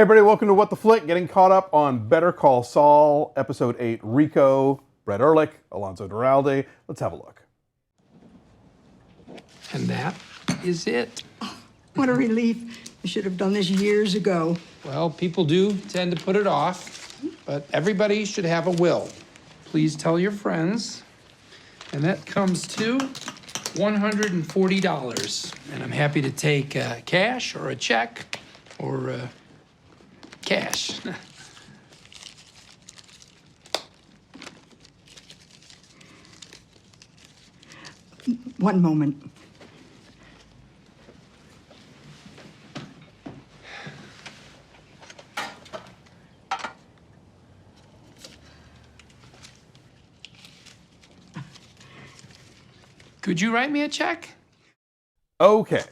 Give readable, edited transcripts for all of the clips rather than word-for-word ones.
Hey everybody, welcome to What the Flick, getting caught up on Better Call Saul, Episode 8, Rico, Brett Erlich, Alonso Duralde. Let's have a look. And that is it. What a relief. I should have done this years ago. Well, people do tend to put it off, but everybody should have a will. Please tell your friends. And that comes to $140. And I'm happy to take cash or a check or cash. One moment. Could you write me a check? Okay.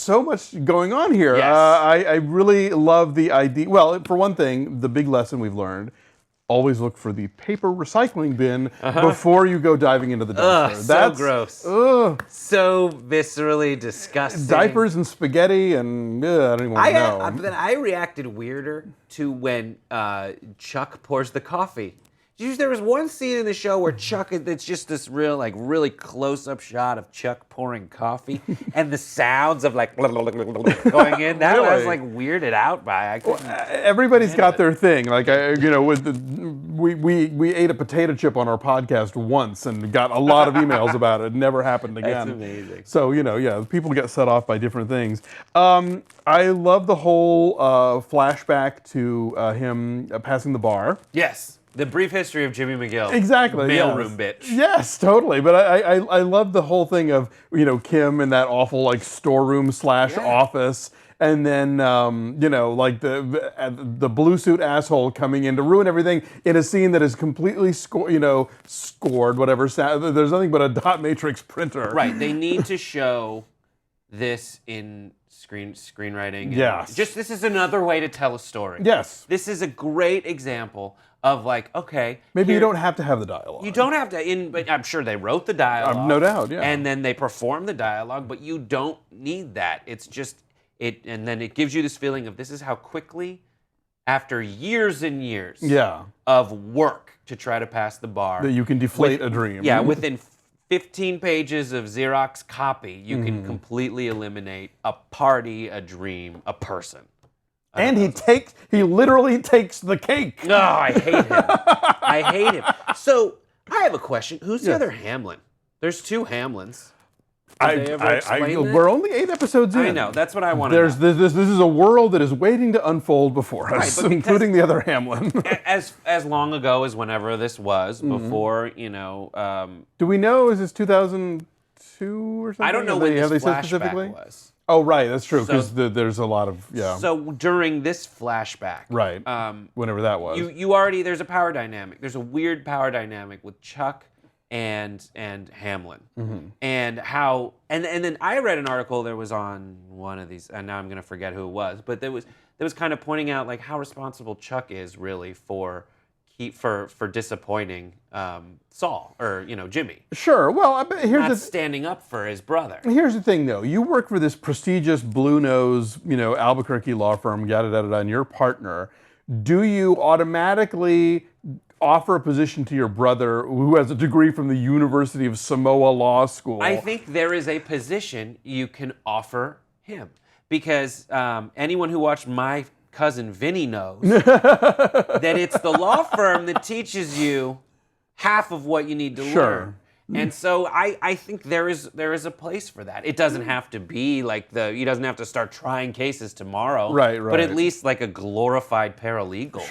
So much going on here. Yes. I really love the idea. Well, for one thing, the big lesson we've learned, always look for the paper recycling bin before you go diving into the dumpster. So gross. Ugh. So viscerally disgusting. Diapers and spaghetti and I don't even want to know. Then I reacted weirder to when Chuck pours the coffee. There was one scene in the show where Chuck, it's just this really close-up shot of Chuck pouring coffee, and the sounds of going in. That I was like weirded out by. Everybody's got their thing. Like we ate a potato chip on our podcast once and got a lot of emails about it. It never happened again. That's amazing. So people get set off by different things. I love the whole flashback to him passing the bar. Yes. The brief history of Jimmy McGill. Exactly. Mailroom bitch. Yes, totally. But I love the whole thing of Kim in that awful storeroom / office, and then the blue suit asshole coming in to ruin everything in a scene that is completely scored. Whatever. There's nothing but a dot matrix printer. Right. They need to show this in screenwriting. Yes. This is another way to tell a story. Yes. This is a great example of maybe you don't have to have the dialogue. You don't have to, but I'm sure they wrote the dialogue. No doubt, yeah. And then they perform the dialogue, but you don't need that. It's just, and then it gives you this feeling of this is how quickly, after years and years of work to try to pass the bar. That you can deflate a dream. Yeah, within 15 pages of Xerox copy, you can completely eliminate a party, a dream, a person. And he literally takes the cake. No, I hate him. I hate him. So I have a question. Who's the other Hamlin? There's two Hamlins. Did they ever explain that? We're only 8 episodes in. I know. That's what I want to know. This is a world that is waiting to unfold before us, including the other Hamlin. as long ago as whenever this was, before, Do we know, is this 2002 or something? I don't know when this flashback was. Oh, right, that's true, because there's a lot of, So during this flashback. Right, whenever that was. There's a power dynamic. There's a weird power dynamic with Chuck and Hamlin. And how, and then I read an article that was on one of these, and now I'm going to forget who it was, but that was kind of pointing out how responsible Chuck is really for disappointing Saul or Jimmy. Sure. Well, not standing up for his brother. Here's the thing, though. You work for this prestigious Bluenose, Albuquerque law firm, and your partner. Do you automatically offer a position to your brother who has a degree from the University of Samoa Law School? I think there is a position you can offer him because anyone who watched My Cousin Vinny knows that it's the law firm that teaches you half of what you need to learn. And so I think there is a place for that. It doesn't have to be he doesn't have to start trying cases tomorrow. Right. But at least a glorified paralegal.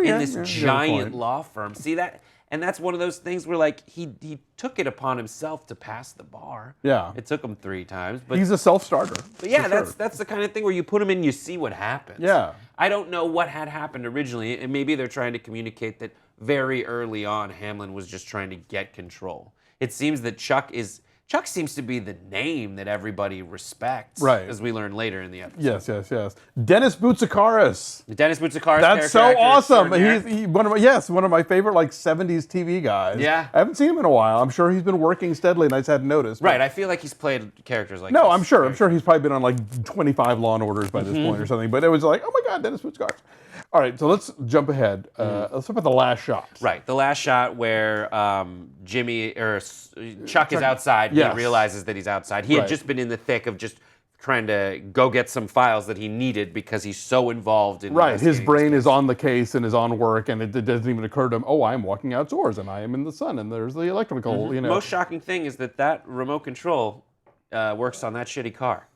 In this giant law firm. See that? And that's one of those things where he took it upon himself to pass the bar. Yeah. It took him 3 times. But he's a self-starter. But yeah, that's the kind of thing where you put him in, you see what happens. Yeah. I don't know what had happened originally, and maybe they're trying to communicate that very early on Hamlin was just trying to get control. It seems that Chuck is Chuck seems to be the name that everybody respects, Right. as we learn later in the episode. Yes. Dennis Boutsikaris. Dennis Boutsikaris. That's so awesome. Extraordinaire. He's one of my favorite like 70s TV guys. Yeah. I haven't seen him in a while. I'm sure he's been working steadily and I just hadn't noticed. Right, I feel like he's played characters like No, this. I'm sure he's probably been on like 25 Law and Orders by this point or something. But it was like, oh my God, Dennis Boutsikaris. All right, so let's jump ahead. Let's talk about the last shot. Right, the last shot where Chuck is outside. Yes. He realizes that he's outside. He had just been in the thick of just trying to go get some files that he needed because he's so involved in Right, his investigating brain this is on the case and is on work, and it doesn't even occur to him, oh, I'm walking outdoors and I am in the sun and there's the electrical, you know. Most shocking thing is that remote control works on that shitty car.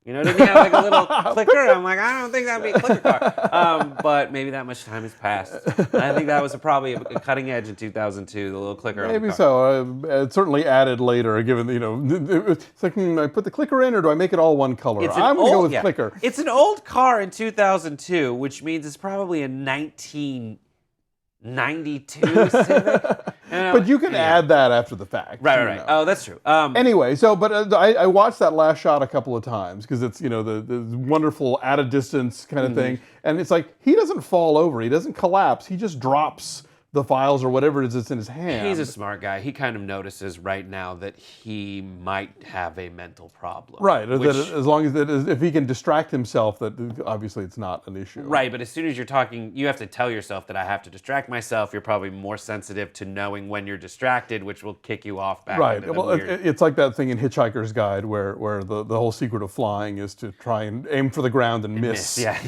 You know, didn't he have like a little clicker? I'm like, I don't think that'd be a clicker car. But maybe that much time has passed. I think that was probably a cutting edge in 2002, the little clicker on the Maybe car. so. It's certainly added later, given, you know, it's like, I put the clicker in or do I make it all one color? I'm going to go with clicker. It's an old car in 2002, which means it's probably a 1992 Civic. But you can add that after the fact. Right. know. Oh, that's true. Anyway, so, but I watched that last shot a couple of times because it's, you know, the wonderful at a distance kind of thing. And it's like, he doesn't fall over. He doesn't collapse. He just drops the files or whatever it is that's in his hand. He's a smart guy. He kind of notices right now that he might have a mental problem. Right, that as long as if he can distract himself, that obviously it's not an issue. Right, but as soon as you're talking, you have to tell yourself that I have to distract myself. You're probably more sensitive to knowing when you're distracted, which will kick you off back. Right. into the Well, weird. it's like that thing in Hitchhiker's Guide where the whole secret of flying is to try and aim for the ground and miss. Yeah.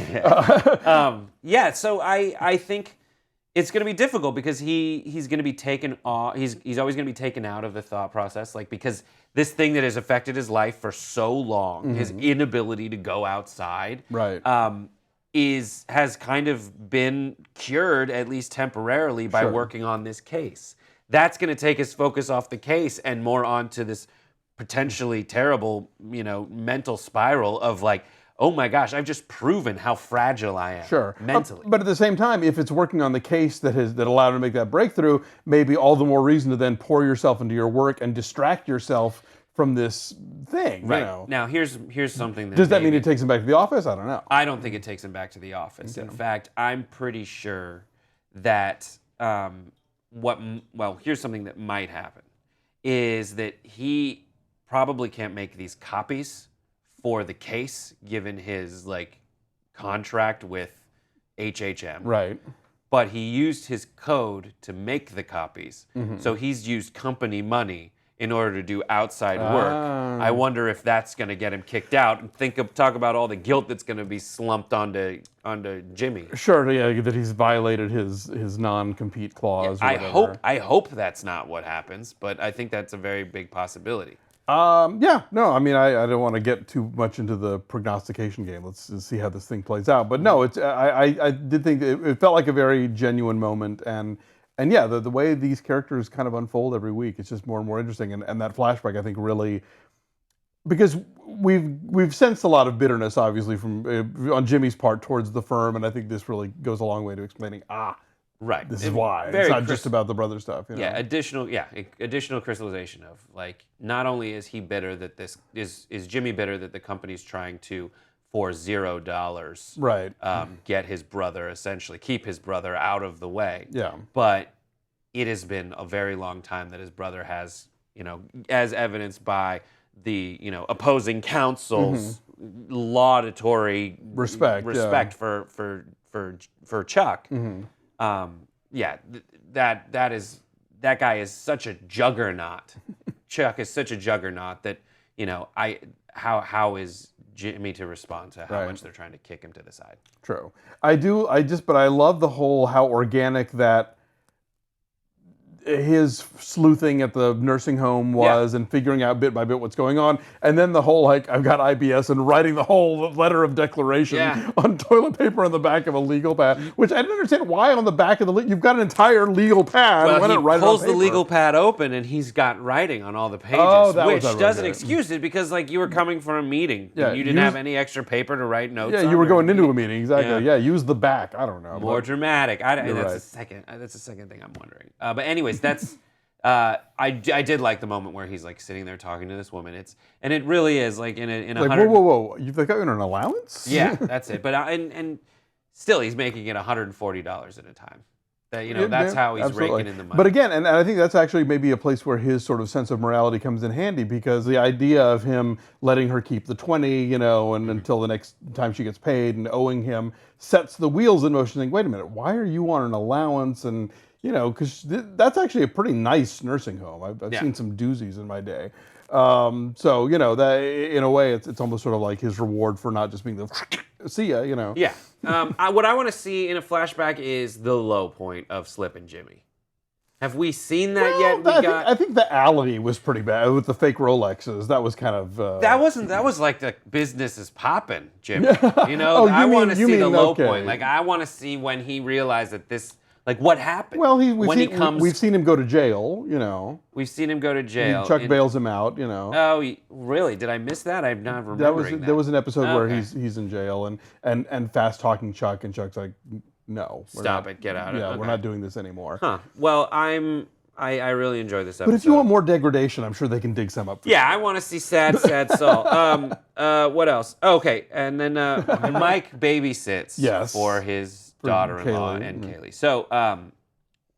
So I think it's going to be difficult because he's going to be taken off. He's always going to be taken out of the thought process, like, because this thing that has affected his life for so long, his inability to go outside, Right. has kind of been cured, at least temporarily, by Sure. working on this case. That's going to take his focus off the case and more onto this potentially terrible, you know, mental spiral of like, oh my gosh, I've just proven how fragile I am mentally. But at the same time, if it's working on the case that allowed him to make that breakthrough, maybe all the more reason to then pour yourself into your work and distract yourself from this thing. Right. You know? Now, here's something that Does that mean it takes him back to the office? I don't know. I don't think it takes him back to the office. In fact, I'm pretty sure that here's something that might happen, is that he probably can't make these copies for the case, given his like contract with HHM. Right. But he used his code to make the copies. So he's used company money in order to do outside work. I wonder if that's going to get him kicked out. And talk about all the guilt that's going to be slumped onto Jimmy. Sure, yeah, that he's violated his non-compete clause. Or whatever. I hope that's not what happens, but I think that's a very big possibility. Yeah, no, I mean, I don't want to get too much into the prognostication game. Let's just see how this thing plays out. But no, I did think it felt like a very genuine moment, and yeah, the way these characters kind of unfold every week, it's just more and more interesting. And that flashback, I think, really, because we've sensed a lot of bitterness, obviously, from on Jimmy's part towards the firm, and I think this really goes a long way to explaining, right, this is why. It's not just about the brother stuff. You know? Additional crystallization of like, not only is he bitter that this is Jimmy bitter that the company's trying to, for $0, Right. Get his brother, essentially keep his brother out of the way. Yeah. But it has been a very long time that his brother has, you know, as evidenced by the, you know, opposing counsel's laudatory Respect for Chuck. That guy is such a juggernaut. Chuck is such a juggernaut that, you know, how is Jimmy to respond to how much they're trying to kick him to the side? True. But I love the whole, how organic that his sleuthing at the nursing home was, and figuring out bit by bit what's going on. And then the whole, like, I've got IBS, and writing the whole letter of declaration on toilet paper on the back of a legal pad, which I didn't understand why on the back of you've got an entire legal pad. Well, why he not write it pulls on the paper? legal pad open, and he's got writing on all the pages, which doesn't excuse it, because like, you were coming from a meeting, and you didn't have any extra paper to write notes on. Yeah, you were going into a meeting, exactly. Yeah, use the back. I don't know. More dramatic. That's right. the second thing I'm wondering. But anyways, that's I did like the moment where he's like sitting there talking to this woman. And it really is like in a Like, 100. whoa! You've got an allowance? Yeah, that's it. But and still, he's making it $140 at a time. That that's how he's absolutely. raking in the money. But again, and I think that's actually maybe a place where his sort of sense of morality comes in handy, because the idea of him letting her keep the 20, and until the next time she gets paid, and owing him, sets the wheels in motion. Think, wait a minute, why are you on an allowance? And because that's actually a pretty nice nursing home. I've seen some doozies in my day. So that in a way, it's almost sort of like his reward for not just being the see ya. Yeah. What I want to see in a flashback is the low point of Slip and Jimmy. Have we seen that yet? I think the alley was pretty bad with the fake Rolexes. That was kind of that was like the business is popping, Jimmy. Oh, I want to you see the mean, low okay. point. Like I want to see when he realized that this. Like what happened? Well, we've seen him go to jail. We've seen him go to jail. Chuck bails him out. Oh, really? Did I miss that? I'm not remembering that. There was an episode where he's in jail and fast talking Chuck, and Chuck's like, no, stop it, get out. Yeah, okay. We're not doing this anymore. Huh? Well, I really enjoy this episode. But if you want more degradation, I'm sure they can dig some up. For I want to see sad Saul. What else? Okay, and then Mike babysits for his daughter-in-law and Kaylee. So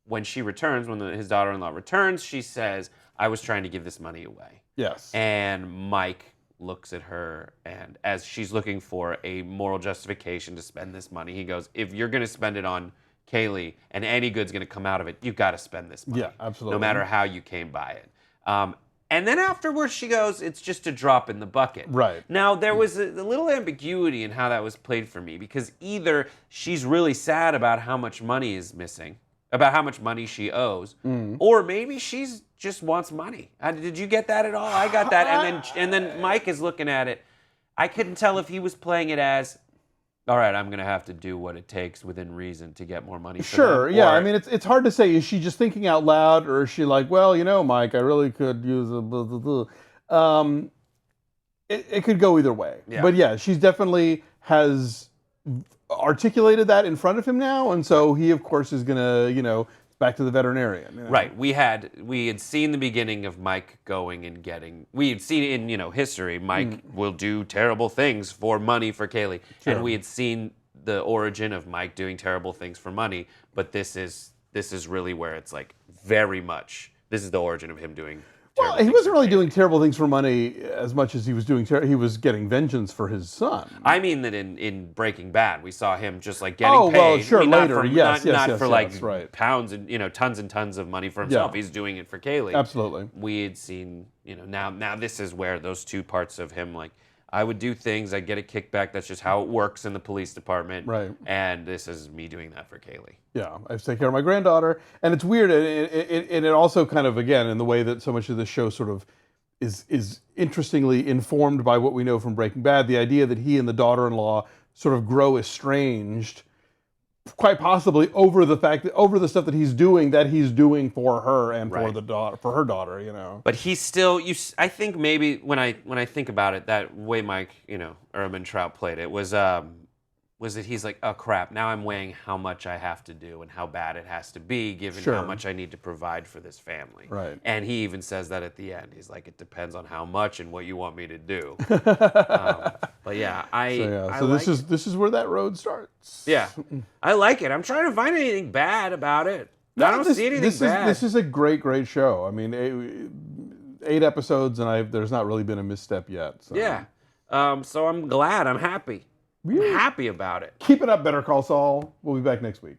when she returns, when his daughter-in-law returns, she says, I was trying to give this money away. Yes. And Mike looks at her, and as she's looking for a moral justification to spend this money, he goes, if you're going to spend it on Kaylee and any good's going to come out of it, you've got to spend this money. Yeah, absolutely. No matter how you came by it. And then afterwards she goes, it's just a drop in the bucket. Right. Now, there was a little ambiguity in how that was played for me, because either she's really sad about how much money is missing, about how much money she owes, or maybe she's just wants money. Did you get that at all? I got that. And then Mike is looking at it. I couldn't tell if he was playing it as, all right, I'm going to have to do what it takes within reason to get more money. Sure, yeah. I mean, it's hard to say. Is she just thinking out loud, or is she like, well, Mike, I really could use a blah, blah, blah. It could go either way. Yeah. But yeah, she's definitely has articulated that in front of him now, and so he, of course, is going to, back to the veterinarian. Right. We had seen the beginning of Mike going and getting. We had seen in history, Mike will do terrible things for money for Kaylee, and we had seen the origin of Mike doing terrible things for money. But this is really where it's like very much. This is the origin of him doing. Well, he wasn't really doing terrible things for money as much as he was doing. He was getting vengeance for his son. I mean that in Breaking Bad, we saw him just like getting paid. Well, sure, later, not for right. pounds and tons and tons of money for himself. He's doing it for Kaylee. Absolutely. We had seen, now this is where those two parts of him, like, I would do things, I get a kickback. That's just how it works in the police department. Right. And this is me doing that for Kaylee. Yeah, I have to take care of my granddaughter. And it's weird, and it also kind of, again, in the way that so much of this show sort of is interestingly informed by what we know from Breaking Bad, the idea that he and the daughter-in-law sort of grow estranged, quite possibly over the stuff that he's doing for her and for her daughter, But he's still, I think maybe when I think about it, that way Mike, Erman Trout played it was that he's like, oh crap, now I'm weighing how much I have to do and how bad it has to be given how much I need to provide for this family. Right. And he even says that at the end. He's like, it depends on how much and what you want me to do. But yeah, this is where that road starts. Yeah, I like it. I'm trying to find anything bad about it. I don't see anything bad. This is a great show. I mean, 8 episodes, and there's not really been a misstep yet. So. Yeah. So I'm glad. I'm happy. Really? I'm happy about it. Keep it up, Better Call Saul. We'll be back next week.